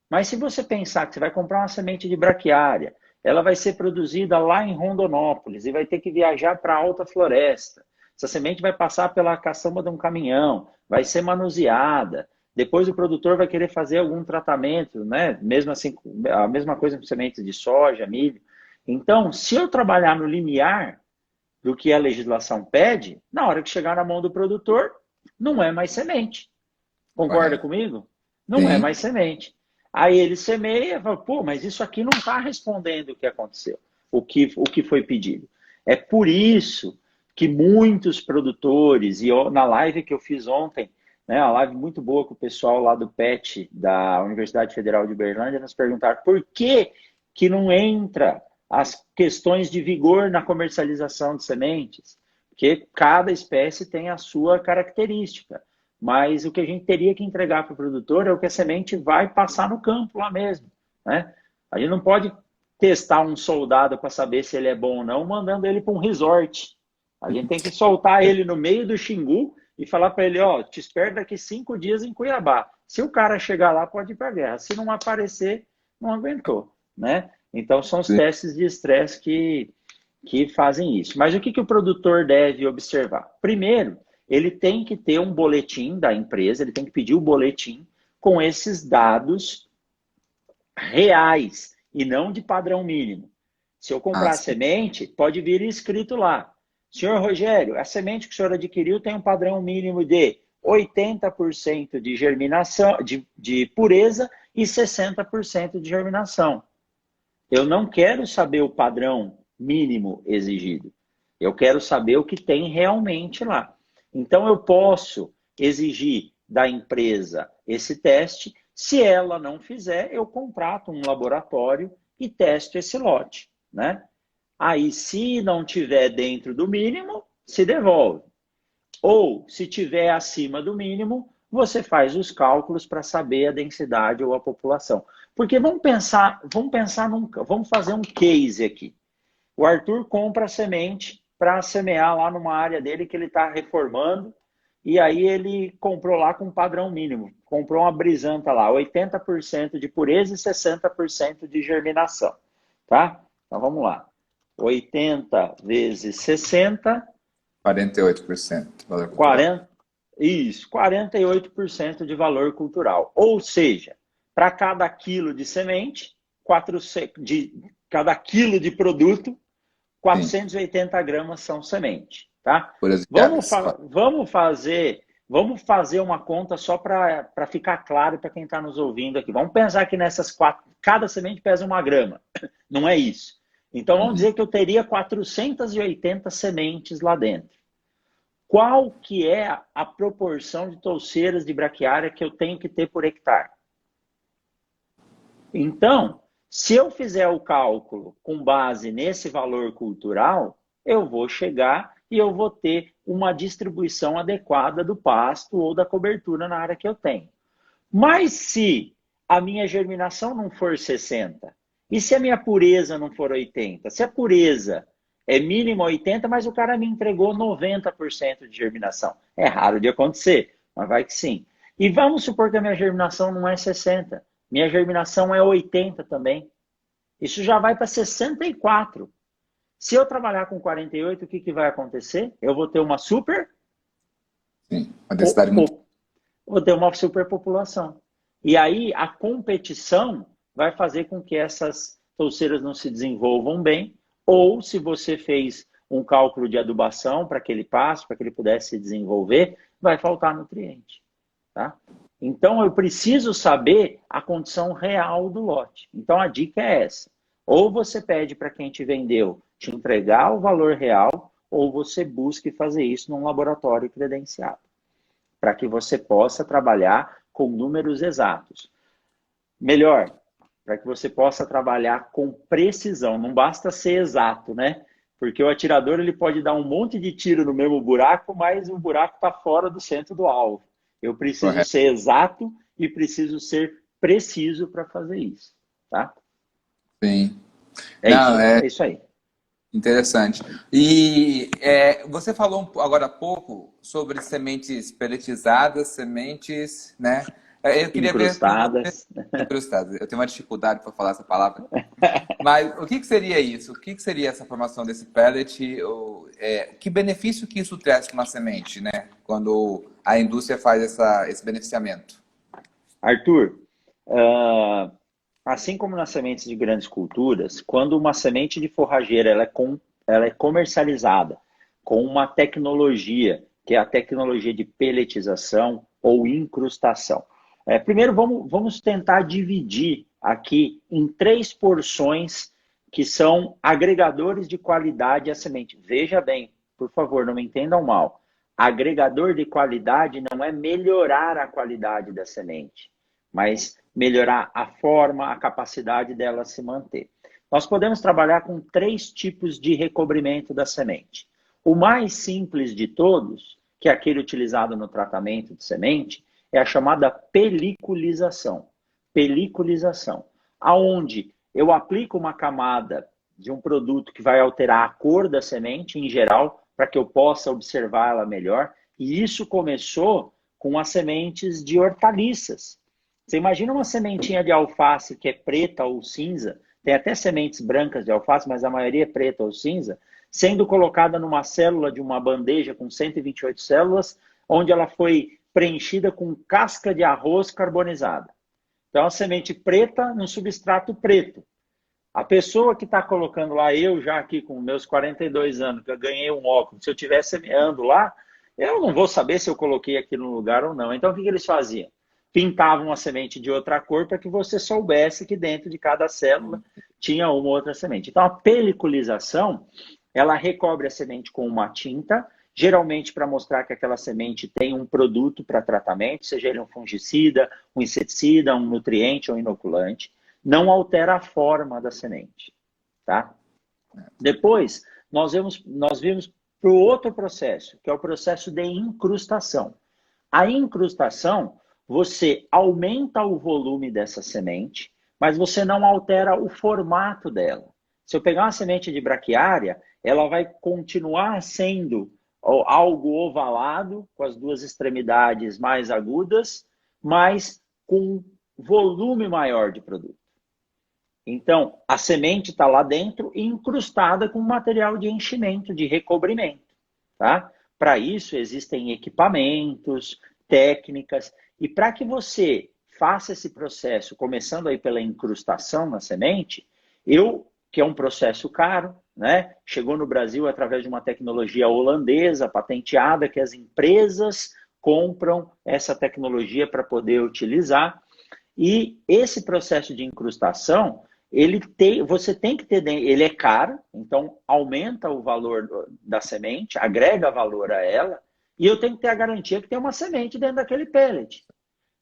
Mas se você pensar que você vai comprar uma semente de braquiária, ela vai ser produzida lá em Rondonópolis e vai ter que viajar para a Alta Floresta. Essa semente vai passar pela caçamba de um caminhão, vai ser manuseada. Depois o produtor vai querer fazer algum tratamento, né? Mesmo assim, a mesma coisa com sementes de soja, milho. Então, se eu trabalhar no limiar do que a legislação pede, na hora que chegar na mão do produtor, não é mais semente. Concorda comigo? Não é mais semente. Aí ele semeia e fala, pô, mas isso aqui não está respondendo o que aconteceu, o que foi pedido. É por isso que muitos produtores, e na live que eu fiz ontem, né, uma live muito boa com o pessoal lá do PET, da Universidade Federal de Uberlândia, nos perguntaram por que não entra as questões de vigor na comercialização de sementes, porque cada espécie tem a sua característica. Mas o que a gente teria que entregar para o produtor é o que a semente vai passar no campo lá mesmo, né? A gente não pode testar um soldado para saber se ele é bom ou não, mandando ele para um resort. A gente tem que soltar ele no meio do Xingu e falar para ele, ó, te espero daqui 5 dias em Cuiabá. Se o cara chegar lá, pode ir para a guerra. Se não aparecer, não aguentou, né? Então, são os testes de estresse que fazem isso. Mas o que o produtor deve observar? Primeiro, ele tem que ter um boletim da empresa, ele tem que pedir o boletim com esses dados reais e não de padrão mínimo. Se eu comprar semente, pode vir escrito lá. Senhor Rogério, a semente que o senhor adquiriu tem um padrão mínimo de 80% de germinação, de pureza e 60% de germinação. Eu não quero saber o padrão mínimo exigido. Eu quero saber o que tem realmente lá. Então, eu posso exigir da empresa esse teste. Se ela não fizer, eu contrato um laboratório e testo esse lote, né? Aí, se não tiver dentro do mínimo, se devolve. Ou, se tiver acima do mínimo, você faz os cálculos para saber a densidade ou a população. Porque vamos fazer um case aqui. O Arthur compra a semente para semear lá numa área dele que ele está reformando, e aí ele comprou lá com padrão mínimo. Comprou uma brisanta lá, 80% de pureza e 60% de germinação. Tá? Então vamos lá. 80 vezes 60... 48% de valor cultural. 48% de valor cultural. Ou seja, para cada quilo de semente, cada quilo de produto, 480 gramas são semente, tá? Vamos fazer uma conta só para ficar claro para quem está nos ouvindo aqui. Vamos pensar que nessas cada semente pesa 1 grama. Não é isso. Então, vamos dizer que eu teria 480 sementes lá dentro. Qual que é a proporção de touceiras de braquiária que eu tenho que ter por hectare? Então, se eu fizer o cálculo com base nesse valor cultural, eu vou chegar e eu vou ter uma distribuição adequada do pasto ou da cobertura na área que eu tenho. Mas se a minha germinação não for 60, e se a minha pureza não for 80? Se a pureza é mínimo 80, mas o cara me entregou 90% de germinação. É raro de acontecer, mas vai que sim. E vamos supor que a minha germinação não é 60. Minha germinação é 80 também. Isso já vai para 64. Se eu trabalhar com 48, o que vai acontecer? Eu vou ter uma uma densidade muito... Vou ter uma superpopulação. E aí a competição vai fazer com que essas touceiras não se desenvolvam bem, ou se você fez um cálculo de adubação para aquele pasto, para que ele pudesse se desenvolver, vai faltar nutriente. Tá? Então, eu preciso saber a condição real do lote. Então, a dica é essa. Ou você pede para quem te vendeu te entregar o valor real, ou você busque fazer isso num laboratório credenciado, para que você possa trabalhar com números exatos. Melhor, para que você possa trabalhar com precisão. Não basta ser exato, né? Porque o atirador ele pode dar um monte de tiro no mesmo buraco, mas o buraco está fora do centro do alvo. Eu preciso Correto. ser exato e preciso ser preciso para fazer isso, tá? Sim. É Não, isso, é é isso aí. interessante. E você falou agora há pouco sobre sementes pelletizadas, sementes, né? Eu queria ver com você, Incrustadas. incrustadas. Eu tenho uma dificuldade para falar essa palavra. Mas o que seria isso? O que seria essa formação desse pellet? Que benefício que isso traz para uma semente, né? Quando a indústria faz esse beneficiamento. Arthur, assim como nas sementes de grandes culturas, quando uma semente de forrageira ela é comercializada com uma tecnologia, que é a tecnologia de pelletização ou incrustação. Primeiro, vamos tentar dividir aqui em 3 porções que são agregadores de qualidade à semente. Veja bem, por favor, não me entendam mal. Agregador de qualidade não é melhorar a qualidade da semente, mas melhorar a forma, a capacidade dela se manter. Nós podemos trabalhar com 3 tipos de recobrimento da semente. O mais simples de todos, que é aquele utilizado no tratamento de semente, é a chamada peliculização. Peliculização, aonde eu aplico uma camada de um produto que vai alterar a cor da semente em geral, para que eu possa observá-la melhor. E isso começou com as sementes de hortaliças. Você imagina uma sementinha de alface que é preta ou cinza, tem até sementes brancas de alface, mas a maioria é preta ou cinza, sendo colocada numa célula de uma bandeja com 128 células, onde ela foi preenchida com casca de arroz carbonizada. Então, a semente preta no substrato preto. A pessoa que está colocando lá, eu já aqui com meus 42 anos, que eu ganhei um óculos, se eu estiver semeando lá, eu não vou saber se eu coloquei aqui no lugar ou não. Então, o que eles faziam? Pintavam a semente de outra cor para que você soubesse que dentro de cada célula tinha uma outra semente. Então, a peliculização, ela recobre a semente com uma tinta, geralmente para mostrar que aquela semente tem um produto para tratamento, seja ele um fungicida, um inseticida, um nutriente ou inoculante. Não altera a forma da semente, tá? Depois, nós vimos para o outro processo, que é o processo de incrustação. A incrustação, você aumenta o volume dessa semente, mas você não altera o formato dela. Se eu pegar uma semente de braquiária, ela vai continuar sendo algo ovalado, com as 2 extremidades mais agudas, mas com volume maior de produto. Então, a semente está lá dentro incrustada com material de enchimento, de recobrimento. Tá? Para isso, existem equipamentos, técnicas, e para que você faça esse processo, começando aí pela incrustação na semente, que é um processo caro, né? Chegou no Brasil através de uma tecnologia holandesa, patenteada, que as empresas compram essa tecnologia para poder utilizar. E esse processo de incrustação, você tem que ter, ele é caro, então aumenta o valor da semente, agrega valor a ela, e eu tenho que ter a garantia que tem uma semente dentro daquele pellet.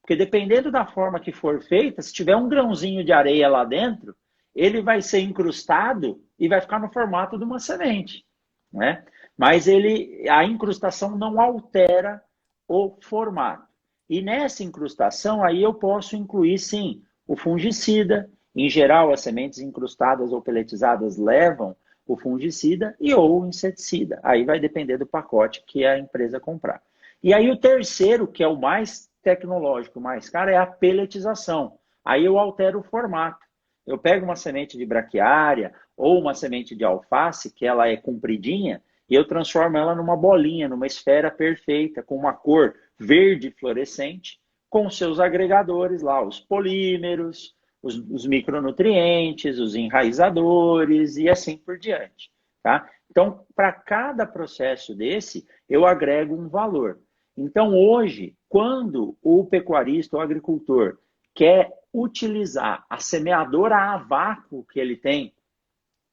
Porque dependendo da forma que for feita, se tiver um grãozinho de areia lá dentro, ele vai ser incrustado e vai ficar no formato de uma semente, né? Mas a incrustação não altera o formato. E nessa incrustação, aí eu posso incluir, sim, o fungicida. Em geral, as sementes incrustadas ou pelletizadas levam o fungicida ou o inseticida. Aí vai depender do pacote que a empresa comprar. E aí o terceiro, que é o mais tecnológico, mais caro, é a pelletização. Aí eu altero o formato. Eu pego uma semente de braquiária ou uma semente de alface, que ela é compridinha, e eu transformo ela numa bolinha, numa esfera perfeita, com uma cor verde fluorescente, com seus agregadores lá, os polímeros, os micronutrientes, os enraizadores e assim por diante. Tá? Então, para cada processo desse, eu agrego um valor. Então, hoje, quando o pecuarista ou agricultor quer utilizar a semeadora a vácuo que ele tem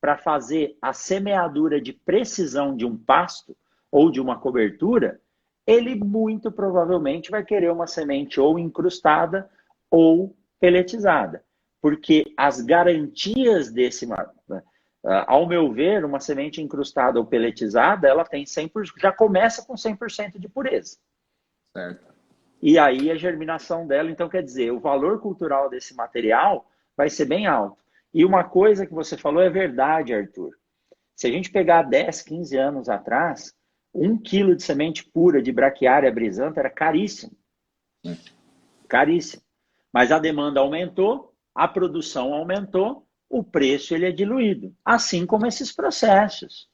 para fazer a semeadura de precisão de um pasto ou de uma cobertura, ele muito provavelmente vai querer uma semente ou incrustada ou peletizada. Porque as garantias desse... Ao meu ver, uma semente incrustada ou peletizada, ela tem 100%, já começa com 100% de pureza. Certo. E aí a germinação dela, então quer dizer, o valor cultural desse material vai ser bem alto. E uma coisa que você falou é verdade, Arthur. Se a gente pegar 10, 15 anos atrás, 1 quilo de semente pura de braquiária brisanta era caríssimo. Caríssimo. Mas a demanda aumentou, a produção aumentou, o preço ele é diluído. Assim como esses processos,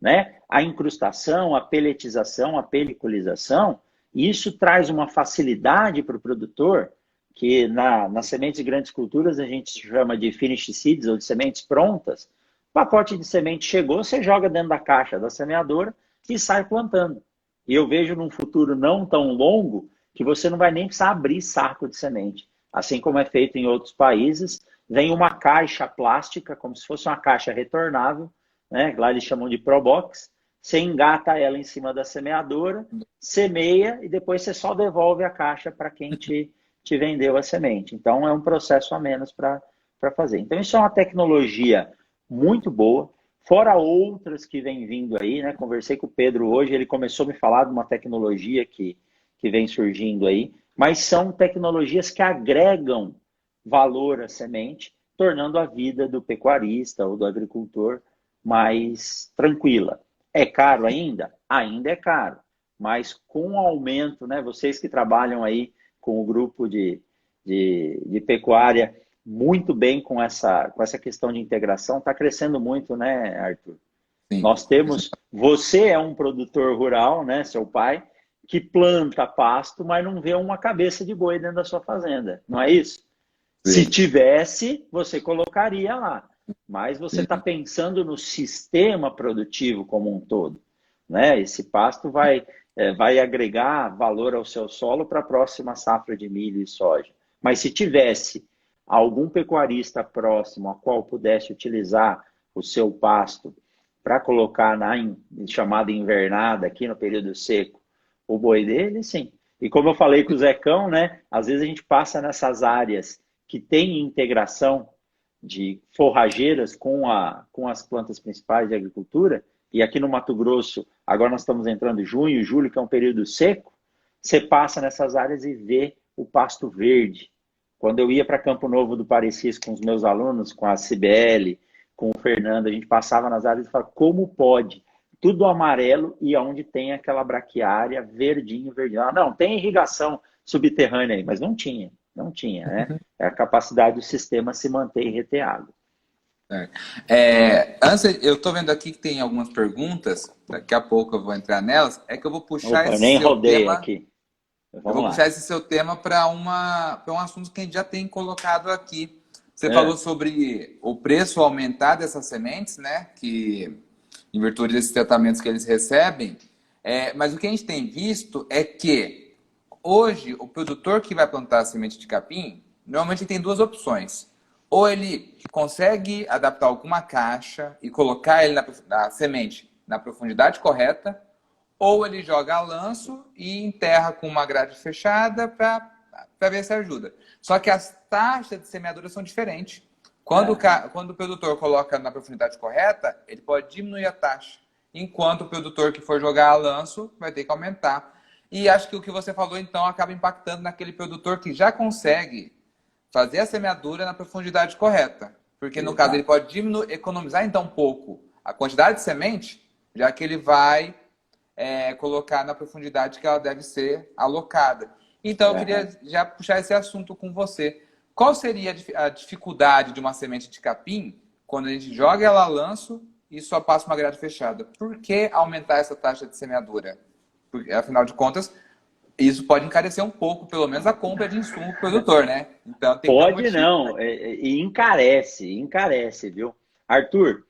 né? A incrustação, a peletização, a peliculização, isso traz uma facilidade para o produtor, que nas sementes de grandes culturas a gente chama de finish seeds, ou de sementes prontas. O pacote de semente chegou, você joga dentro da caixa da semeadora e sai plantando. E eu vejo num futuro não tão longo que você não vai nem precisar abrir saco de semente. Assim como é feito em outros países, vem uma caixa plástica, como se fosse uma caixa retornável, né? Lá eles chamam de Probox. Você engata ela em cima da semeadora, semeia e depois você só devolve a caixa para quem te vendeu a semente. Então é um processo a menos para fazer. Então isso é uma tecnologia muito boa, fora outras que vem vindo aí, né? Conversei com o Pedro hoje, ele começou a me falar de uma tecnologia que vem surgindo aí, mas são tecnologias que agregam valor à semente, tornando a vida do pecuarista ou do agricultor mais tranquila. É caro ainda? Ainda é caro. Mas com o aumento, né? Vocês que trabalham aí com o grupo de pecuária, muito bem com essa questão de integração, está crescendo muito, né, Arthur? Sim. Nós temos... Você é um produtor rural, né, seu pai, que planta pasto, mas não vê uma cabeça de boi dentro da sua fazenda. Não é isso? Sim. Se tivesse, você colocaria lá. Mas você está pensando no sistema produtivo como um todo, né? Esse pasto vai agregar valor ao seu solo para a próxima safra de milho e soja. Mas se tivesse algum pecuarista próximo a qual pudesse utilizar o seu pasto para colocar na chamada invernada, aqui no período seco, o boi dele, sim. E como eu falei com o Zecão, né? Às vezes a gente passa nessas áreas que tem integração de forrageiras com as plantas principais de agricultura, e aqui no Mato Grosso, agora nós estamos entrando em junho, julho, que é um período seco, você passa nessas áreas e vê o pasto verde. Quando eu ia para Campo Novo do Parecis com os meus alunos, com a Cibele, com o Fernando, a gente passava nas áreas e falava, como pode? Tudo amarelo e onde tem aquela braquiária verdinho, verdinho. Ah, não, tem irrigação subterrânea aí, mas não tinha. Não tinha, né? É a capacidade do sistema se manter e reter água. Antes, eu estou vendo aqui que tem algumas perguntas, daqui a pouco eu vou entrar nelas, é que eu vou puxar esse seu tema aqui. puxar esse seu tema para um assunto que a gente já tem colocado aqui. Você falou sobre o preço aumentar dessas sementes, né? Que, em virtude desses tratamentos que eles recebem, mas o que a gente tem visto é que hoje, o produtor que vai plantar a semente de capim, normalmente tem duas opções. Ou ele consegue adaptar alguma caixa e colocar ele na semente na profundidade correta, ou ele joga a lanço e enterra com uma grade fechada para ver se ajuda. Só que as taxas de semeadura são diferentes. Quando o produtor coloca na profundidade correta, ele pode diminuir a taxa, enquanto o produtor que for jogar a lanço vai ter que aumentar. E acho que o que você falou, então, acaba impactando naquele produtor que já consegue fazer a semeadura na profundidade correta. Porque, no caso, ele pode economizar, então, um pouco a quantidade de semente, já que ele vai colocar na profundidade que ela deve ser alocada. Então, eu queria já puxar esse assunto com você. Qual seria a dificuldade de uma semente de capim quando a gente joga ela a lanço e só passa uma grade fechada? Por que aumentar essa taxa de semeadura? Porque, afinal de contas, isso pode encarecer um pouco, pelo menos, a compra de insumo para o produtor, né? Então, tem pode não, e encarece, viu? Arthur,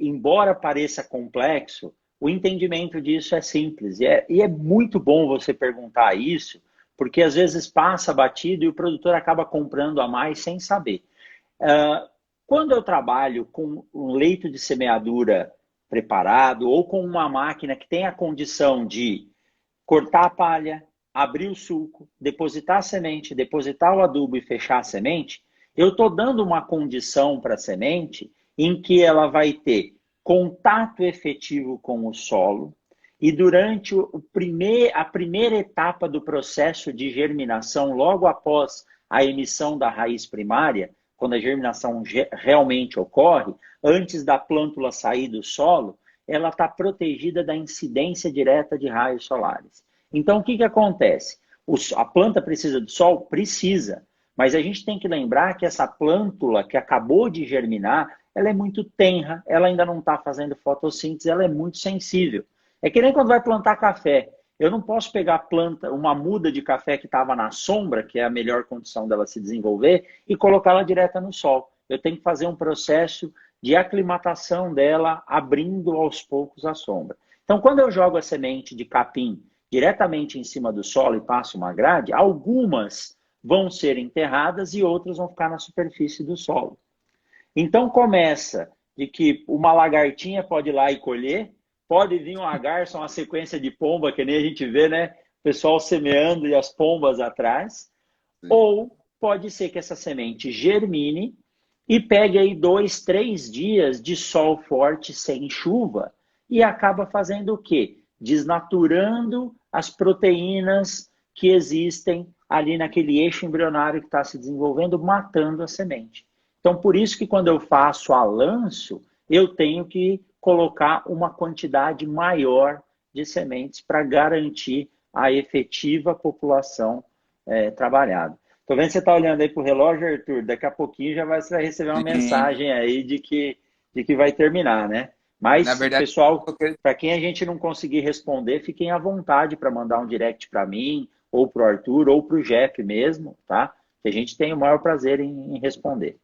embora pareça complexo, o entendimento disso é simples. E é muito bom você perguntar isso, porque às vezes passa batido e o produtor acaba comprando a mais sem saber. Quando eu trabalho com um leito de semeadura preparado ou com uma máquina que tem a condição de cortar a palha, abrir o sulco, depositar a semente, depositar o adubo e fechar a semente, eu estou dando uma condição para a semente em que ela vai ter contato efetivo com o solo e durante a primeira etapa do processo de germinação, logo após a emissão da raiz primária, quando a germinação realmente ocorre, antes da plântula sair do solo, ela está protegida da incidência direta de raios solares. Então, o que acontece? A planta precisa do sol? Precisa. Mas a gente tem que lembrar que essa plântula que acabou de germinar, ela é muito tenra, ela ainda não está fazendo fotossíntese, ela é muito sensível. É que nem quando vai plantar café. Eu não posso pegar uma muda de café que estava na sombra, que é a melhor condição dela se desenvolver, e colocá-la direta no sol. Eu tenho que fazer um processo de aclimatação dela, abrindo aos poucos a sombra. Então, quando eu jogo a semente de capim diretamente em cima do solo e passo uma grade, algumas vão ser enterradas e outras vão ficar na superfície do solo. Então, começa de que uma lagartinha pode ir lá e colher, pode vir uma garça, uma sequência de pomba, que nem a gente vê, né? O pessoal semeando e as pombas atrás. Sim. Ou pode ser que essa semente germine e pegue aí 2, 3 dias de sol forte sem chuva e acaba fazendo o quê? Desnaturando as proteínas que existem ali naquele eixo embrionário que está se desenvolvendo, matando a semente. Então, por isso que quando eu faço a lanço, eu tenho que colocar uma quantidade maior de sementes para garantir a efetiva população trabalhada. Estou vendo que você está olhando aí para o relógio, Arthur. Daqui a pouquinho você vai receber uma mensagem aí de que vai terminar, né? Mas, na verdade, pessoal, para quem a gente não conseguir responder, fiquem à vontade para mandar um direct para mim, ou para o Arthur, ou para o Jeff mesmo, tá? Que a gente tem o maior prazer em responder.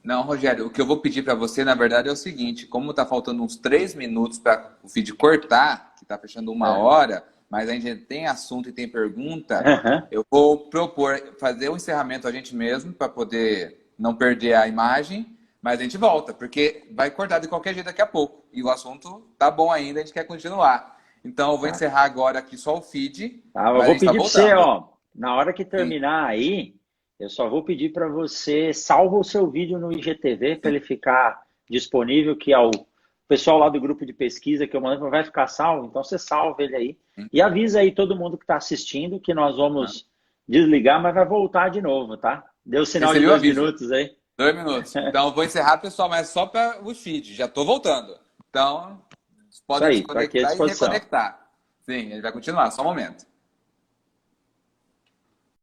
Não, Rogério, o que eu vou pedir para você, na verdade, é o seguinte, como está faltando uns 3 minutos para o feed cortar, que está fechando 1 hora, mas a gente tem assunto e tem pergunta, eu vou propor fazer o encerramento a gente mesmo, para poder não perder a imagem, mas a gente volta, porque vai cortar de qualquer jeito daqui a pouco. E o assunto tá bom ainda, a gente quer continuar. Então, eu vou encerrar agora aqui só o feed. Eu vou pedir para você, na hora que terminar aí, eu só vou pedir para você salva o seu vídeo no IGTV para ele ficar disponível, que é o pessoal lá do grupo de pesquisa que eu mandei vai ficar salvo. Então, você salva ele aí. E avisa aí todo mundo que está assistindo que nós vamos desligar, mas vai voltar de novo, tá? Deu sinal de 2 minutos aí. 2 minutos. Então, eu vou encerrar, pessoal, mas só para o feed. Já estou voltando. Então, podem desconectar e reconectar. Sim, ele vai continuar. Só um momento.